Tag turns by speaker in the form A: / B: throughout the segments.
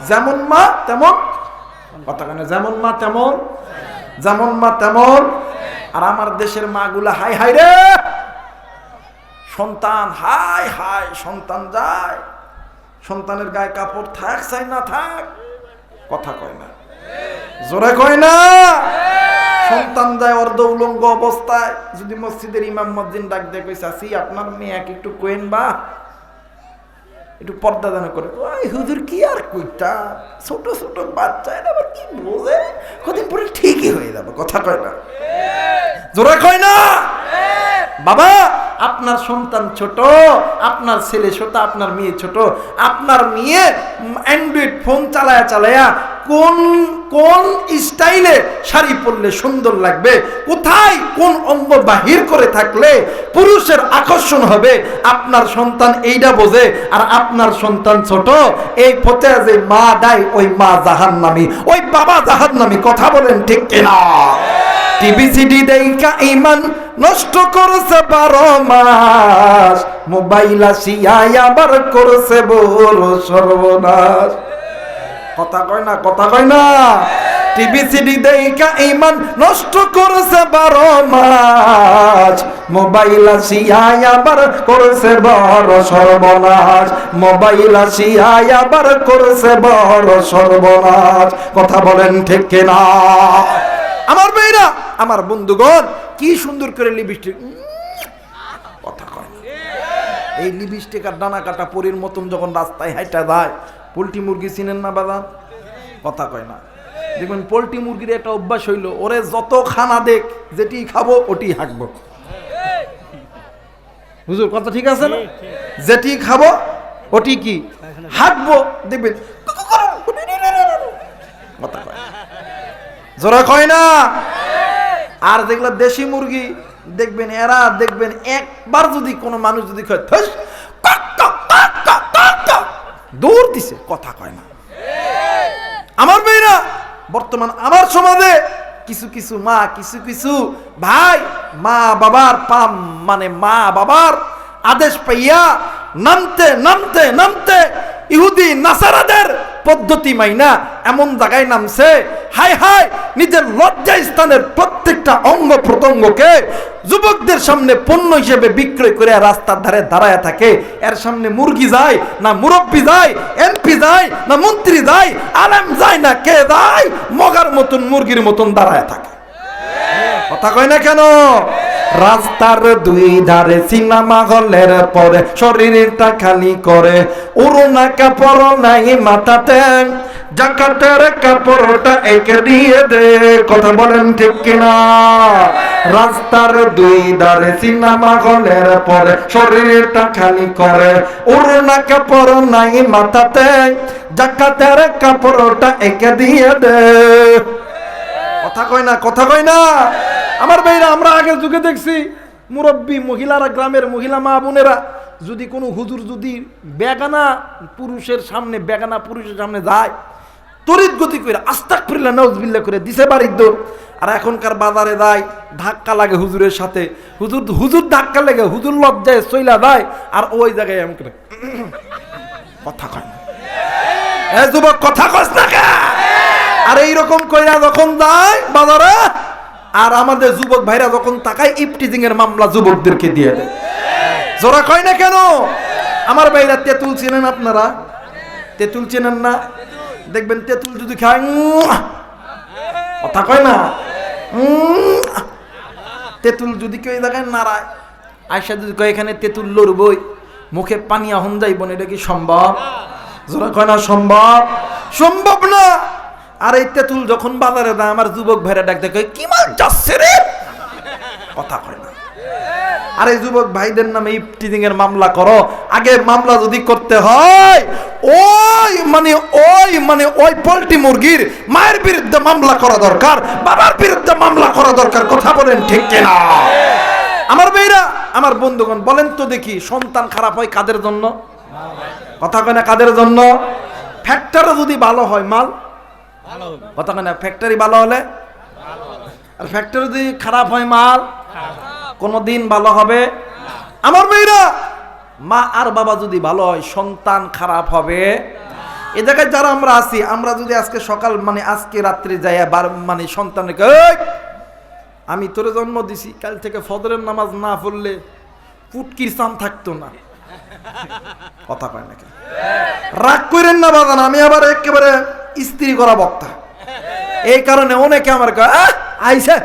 A: যেমন মা তেমন কথা কেন, যেমন মা তেমন, যেমন মা তেমন। আর আমার দেশের মাগুলা হাই হাই রে, সন্তান হাই হাই, সন্তান যায়, সন্তানের গায়ে কাপড় থাক চাই না থাক, কথা কয় না, জোরে কয় না। সন্তান যায় অর্ধ উলঙ্গ অবস্থায়, যদি মসজিদের ইমাম মুয়াজ্জিন ডাক দিয়ে কইছে আসি আপনার মেয়েকে একটু কোয়েন বা একটু পর্দা দান করে, ওই হুজুর কি আর কইতা, ছোট ছোট বাচ্চা এটা আবার কি বোঝে, কদিন পরে ঠিকই হয়ে যাবে, কথা কয় না, জোরে কয় না। বাবা আপনার সন্তান ছোট, আপনার ছেলে ছোট, আপনার মেয়ে ছোট, আপনার মেয়ে অ্যান্ড্রয়েড ফোন চালায়া চালায়া কোন কোন স্টাইলে শাড়ি পরলে সুন্দর লাগবে, কোথায় কোন অঙ্গ বাহির করে থাকলে পুরুষের আকর্ষণ হবে, আপনার সন্তান এইটা বোঝে। আর আপনার সন্তান ছোট, এই পথে যে মা দেয় ওই মা জাহান্নামী, ওই বাবা জাহান্নামী, কথা বলেন ঠিক কিনা? টিভি সিডি দেখা ইমান নষ্ট করছে 12 মাস, মোবাইল আসিয়া আবার করছে বড় সর্বনাশ, কথা কয় না, কথা কয় না। টিভি সিডি দেখা ইমান নষ্ট করছে 12 মাস, মোবাইল আসিয়া আবার করছে বড় সর্বনাশ, মোবাইল আসিয়া আবার করছে বড় সর্বনাশ, কথা বলেন ঠিক কিনা? আমার মেয়েরা, আমার বন্ধুগণ, কি সুন্দর করে লিপস্টিক, কথা কয় না। এই লিপস্টিক আর ডানা কাটা পরীর মতন যখন রাস্তায় হাইটা যায়, পোল্ট্রি মুরগি চিনেন না বাবা, কথা কয় না। দেখবেন পোল্ট্রি মুরগির একটা অভ্যাস হইল, ওরে যত খানা দেখ, যেটি খাবো ওটি হাঁকবো, হুজুর কথা ঠিক আছে না? যেটি খাবো ওটি কি হাঁকবো, দেখবেন কথা কয়, জোরে কয় না। আর যেগুলো দেশি মুরগি দেখবেন, এরা দেখবেন একবার যদি কোনো মানুষ যদি কয় দৌড় দিছে, কথা কয় না। আমার মেয়েরা, বর্তমান আমার সমাজে কিছু কিছু মা, কিছু কিছু ভাই মা বাবার মানে মা বাবার আদেশ পাইয়া নামতে নামতে নামতে ইহুদি নাসারাদের পদ্ধতি মাইনা এমন জায়গায় নামছে, হাই হাই নিজের লজ্জা স্থানের প্রত্যেকটা অঙ্গ প্রত্যঙ্গকে যুবকদের সামনে পণ্য হিসেবে বিক্রয় করে রাস্তার ধারে দাঁড়ায় থাকে। এর সামনে মুরগি যায় না, মুরব্বি যায়, এমপি যায় না, মন্ত্রী যায়, আলেম যায় না, কে যায়, মগার মতন মুরগির মতন দাঁড়ায় থাকে, কথা কয় না কেন? রাস্তার দুই ধারে সিনেমা হলের পরে শরীরটা খালি করে, ওড়না কাপড় নাই মাথাতে, জাকাতের কাপড়টা একে দিয়ে দে, কথা বলেন ঠিক কিনা? রাস্তার দুই ধারে সিনেমা হলের পরে শরীরটা খালি করে, ওড়না কাপড় নাই মাথাতে, জাকাতের কাপড়টা একে দিয়ে দে, কথা কয় না, কথা কয় না। আমার ভাইরা, আমরা আগের যুগে দেখছি মুরব্বী মহিলারা, গ্রামের মহিলা মা বোনেরা যদি কোনো হুজুর যদি বেগানা পুরুষের সামনে যায়, তড়িৎ গতি করে আস্তাগফিরুল্লাহ নাউযুবিল্লাহ করে দিছে বাড়ির দৌড়। আর এখনকার বাজারে যায়, ধাক্কা লাগে হুজুরের সাথে, হুজুর ধাক্কা লাগে, হুজুর লজ্জায় চইলা যায়, আর ওই জায়গায় এমন করে কথা কয় না, এ যুবক কথা কস না কে? আর এইরকম কইরা যখন যায় বাজারে, আর আমাদের যুবক ভাইরা যখন তাকায়, ইফটিজিং এর মামলা যুবকদেরকে দিয়ে দেয়, জোরা কয় না কেন? আমার ভাইরা, তেঁতুল চেনেন আপনারা? তেঁতুল চেনেন না? দেখবেন তেঁতুল যদি খায়, কথা কয় না, তেঁতুল যদি কেউ দেখায় নাড়ায়, আয়সা যদি কয় এখানে তেঁতুল লড়বই, মুখে পানি আহন যাইব না, এটা কি সম্ভব? জোরা কয় না সম্ভব? সম্ভব না। আর এই তেঁতুল যখন বাজারে দেয়, আমার যুবক ভাইরা ডাক দেখে কি মাল যাচ্ছে রে, কথা কয় না। আর এই যুবক ভাইদের নামে ইফটিজিং এর মামলা করো। আগে মামলা যদি করতে হয়, ওই পোল্ট্রি মুরগির মায়ের বিরুদ্ধে মামলা করা দরকার, বাবার বিরুদ্ধে মামলা করা দরকার, কথা বলেন ঠিক কিনা? আমার ভাইরা, আমার বন্ধুগণ, বলেন তো দেখি, সন্তান খারাপ হয় কাদের জন্য? কথা কয় না, কাদের জন্য? ফ্যাক্টরি যদি ভালো হয় মাল, কথা কয় না, ফ্যাক্টরি ভালো হলে, আর ফ্যাক্টরি যদি খারাপ হয় মাল কোনদিন ভালো হবে? আমার মেয়েরা, মা আর বাবা যদি ভালো হয়, সন্তান খারাপ হবে। এ জায়গায় যারা আমরা আছি, আমরা যদি আজকে সকাল মানে আজকে রাত্রে যাই মানে সন্তানকে আমি তোরে জন্ম দিছি, কাল থেকে ফজরের নামাজ না পড়লে পুটকির চাম থাকতো না, কথা কয় নাকি? রাগ করেন না বাজান, আমি আবার একেবারে স্ত্রী করা বক্তা, এই কারণে অনেকে আমার কয় আইছে,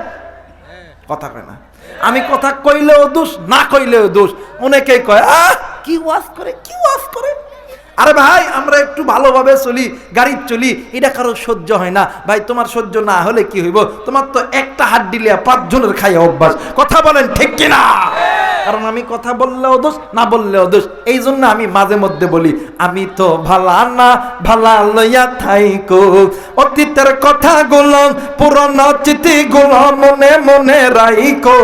A: কথা কয় না। আমি কথা কইলেও দোষ, না কইলেও দোষ। অনেকেই কয় কি ওয়াজ করে, কি ওয়াজ করে। আরে ভাই, আমরা একটু ভালোভাবে চলি, গাড়ি চলি, এটা কারো সহ্য হয় না ভাই। তোমার সহ্য না হলে কি হইব? তোমার তো একটা হাত দিলে 5 জনের খাইয়া অভ্যাস, কথা বলেন ঠিক কিনা? কারণ আমি কথা বললেও দোষ, না বললেও দোষ। এই জন্য আমি মাঝে মধ্যে বলি, আমি তো ভালা না ভালা লইয়া থাইকো, অতীতের কথা গুলো পুরনো চিঠি গুলো মনে মনে রাইকো,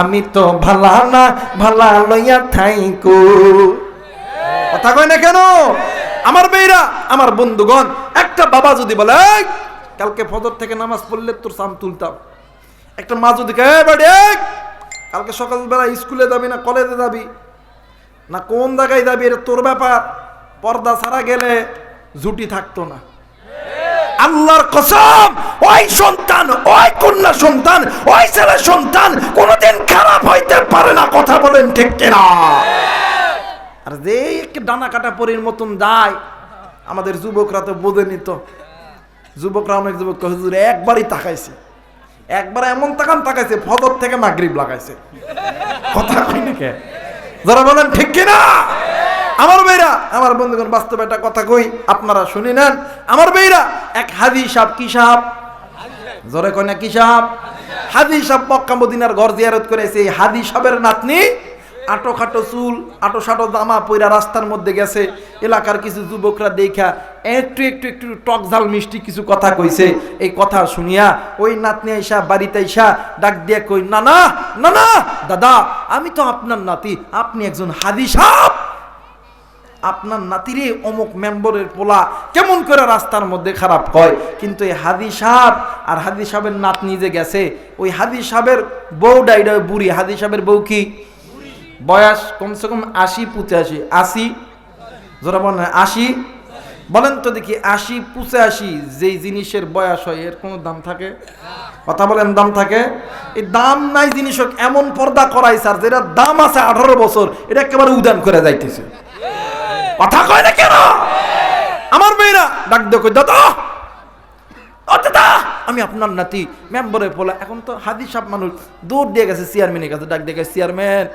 A: আমি তো ভালা না ভালা লইয়া থাইকো। কথা কয় না কেন? আমার মেয়েরা, আমার বন্ধুগণ, একটা বাবা যদি বলে কালকে ফজর থেকে নামাজ পড়লে তোর সাম তুলতাম, একটা মা যদি কালকে সকালবেলা স্কুলে যাবি না কলেজে যাবি না কোন জায়গায় যাবি, এটা তোর ব্যাপার, পর্দা ছাড়া গেলে জুটি থাকতো না। আল্লাহর কসম, ওই সন্তান, ওই কন্যা সন্তান, ওই ছেলে সন্তান কোনোদিন খারাপ হইতে পারে না, কথা বলেন ঠিক কিনা? আর যে একটু ডানা কাটা পরির মতন যায়, আমাদের যুবকরা তো বোঝেনি তো। যুবকরা, অনেক যুবক হুজুর একবারই তাকাইছে, একবার এমন তাকাইছে ফজর থেকে মাগরিব লাগাইছে, কথা কই না কে? যারা বলেন ঠিক কিনা? আমার মেয়েরা, আমার বন্ধুগণ, বাস্তব একটা কথা কই, আপনারা শুনে নেন। আমার মেয়েরা, এক হাদি সাহেব, কি সাহেব? জোরে কয় না কি সাহেব? হাদি সাহেব মক্কা মদিনার ঘর জিয়ারত করেছে। এই হাদি সাহেবের নাতনি আটো খাটো চুল, আটো সাটো জামা পইরা রাস্তার মধ্যে গেছে। এলাকার কিছু যুবকরা দেখা একটু একটু একটু টক ঝাল মিষ্টি কিছু কথা কইছে। এই কথা শুনিয়া ওই নাতনি আইসা বাড়িতে আইসা ডাক দিয়ে কই, না না না না দাদা, আমি তো আপনার নাতি, আপনি একজন হাদি সাহেব, আপনার নাতিরে অমুক মেম্বরের পোলা কেমন করে রাস্তার মধ্যে খারাপ কয়। কিন্তু এই হাদি সাহেব আর হাদি সাহেবের নাতনি যে গেছে, ওই হাদি সাহেবের বউ ডাইডা বুড়ি। হাদি সাহেবের বউ কি বয়স কমসে কম 80-85, 80 যারা বলেন 80, বলেন তো দেখি 80-85 যেই জিনিসের বয়স হয় এর কোনো দাম থাকে? কথা বলেন, দাম থাকে? এই দাম নাই জিনিস এমন পর্দা করাই স্যার, যেটা দাম আছে 18 বছর, এটা একেবারে উদান করে যাইতেছে, কথা কয় না কেন? আমার মেয়েরা ডাক দিয়ে কই, দাদা দাদা, আমি আপনার নাতি, মেম্বরের পোলা। এখন তো হাদি সাহেব মানুষ, দৌড় দিয়ে গেছে চেয়ারম্যানের কাছে, ডাক দিয়ে গেছে, চেয়ারম্যান,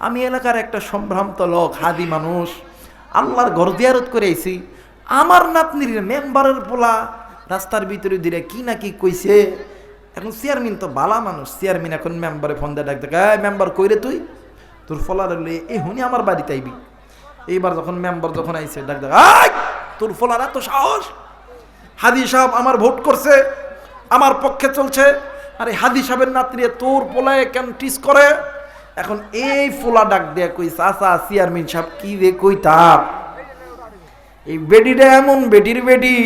A: আমি এলাকার একটা সম্ভ্রান্ত লোক, হাদি মানুষ, আল্লাহর ঘর জিয়ারত করে আইছি, আমার নাতনির মেম্বারের পোলা রাস্তার ভিতরে দিলে কি না কি কইছে। এখন চেয়ারম্যান তো বালা মানুষ, চেয়ারম্যান এখন মেম্বারে ফোন দিয়ে ডাক দেখ, মেম্বার কইরে তুই তোর ফলার এই হুনি আমার বাড়িতে আইবি। এইবার যখন মেম্বার যখন আইছে ডাক দেখ, তোর ফলার এত সাহস, হাদি সাহেব আমার ভোট করছে, আমার পক্ষে চলছে, আরে হাদি সাহেবের নাতনি তোর পোলায় কেন টিস করে? এখন এই ফোলা ডাক দিয়ে কই, চাচা চেয়ারম্যান সাহেব কি রে কইতাম, এই বেডিটা এমন বেটির বেটি,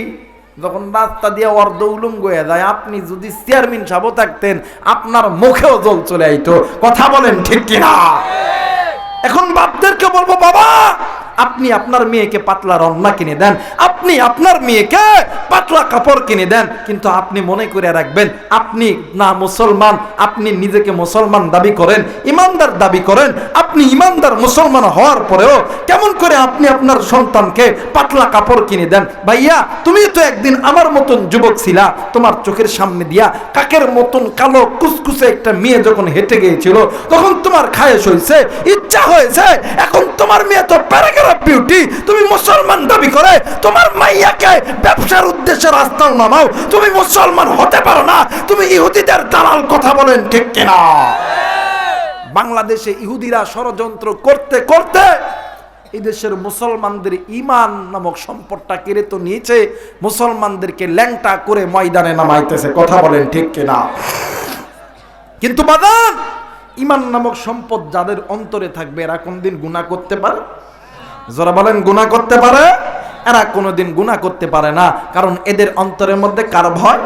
A: যখন রাস্তা দিয়ে অর্ধ উলঙ্গ হয়ে যায়, আপনি যদি চেয়ারম্যান সাহেব থাকতেন আপনার মুখেও জল চলে আইতো, কথা বলেন ঠিক কিনা? এখন বাপদেরকে বলবো, বাবা আপনি আপনার মেয়েকে পাতলা রন্না কিনে দেন, আপনি আপনার মেয়েকে পাতলা কাপড় কিনে দেন, কিন্তু আপনি মনে করে রাখবেন আপনি না মুসলমান, আপনি নিজেকে মুসলমান দাবি করেন, ইমানদার দাবি করেন, আপনি ইমানদার মুসলমান হওয়ার পরেও কেমন করে আপনি আপনার সন্তানকে পাতলা কাপড় কিনে দেন? ভাইয়া, তুমি তো একদিন আমার মতন যুবক ছিলা, তোমার চোখের সামনে দিয়া কাকের মতন কালো কুসকুসে একটা মেয়ে যখন হেঁটে গিয়েছিল, তখন তোমার খায়েশ হয়েছে, ইচ্ছা হয়েছে, এখন তোমার মেয়ে তো প্যারাগ্রাফ বিউটি, তুমি মুসলমান দাবি করে তোমার মাইয়াকে ব্যবসার উদ্দেশ্যে রাস্তায় নামাও, তুমি মুসলমান হতে পারো না, তুমি ইহুদিদের দালাল, কথা বলেন ঠিক কিনা? বাংলাদেশে ইহুদিরা ষড়যন্ত্র করতে করতে এই দেশের মুসলমানদের ঈমান নামক সম্পদটা কেড়ে তো নিয়েছে, মুসলমানদেরকে ল্যাংটা করে ময়দানে নামাইতেছে, কথা বলেন ঠিক কিনা? কিন্তু বাদান, ঈমান নামক সম্পদ যাদের অন্তরে থাকবে এরা কোনদিন গুনাহ করতে পারে? যারা বলেন গুনাহ করতে পারে? এরা কোনোদিন গুনাহ করতে পারে না, কারণ এদের অন্তরের মধ্যে কার ভয়?